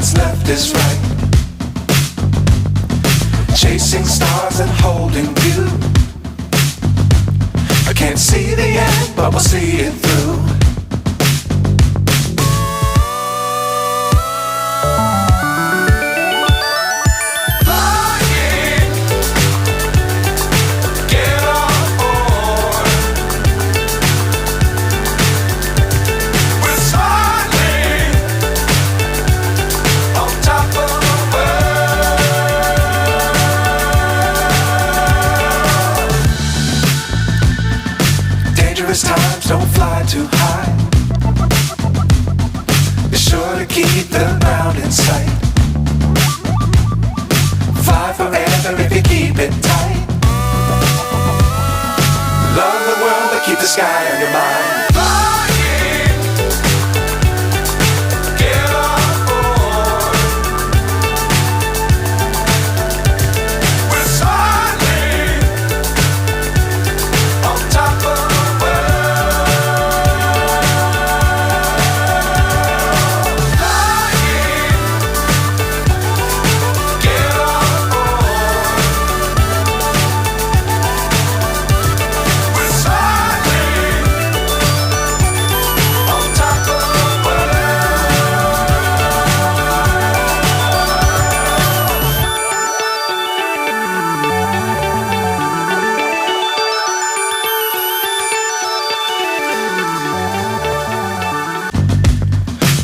what's left is right. Chasing stars and holding you. I can't see the end, but we'll see it through. Times don't fly too high. Be sure to keep the ground in sight. Fly forever if you keep it tight. Love the world but keep the sky on your mind.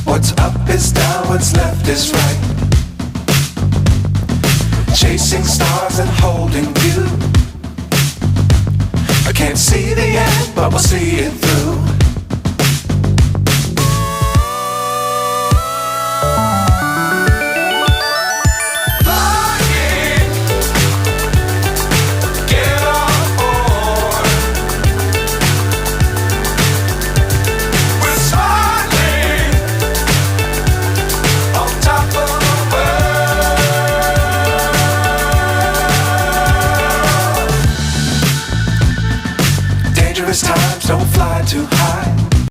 What's up is down, what's left is right. Chasing stars and holding you. I can't see the end, but we'll see it through. Times don't fly too high.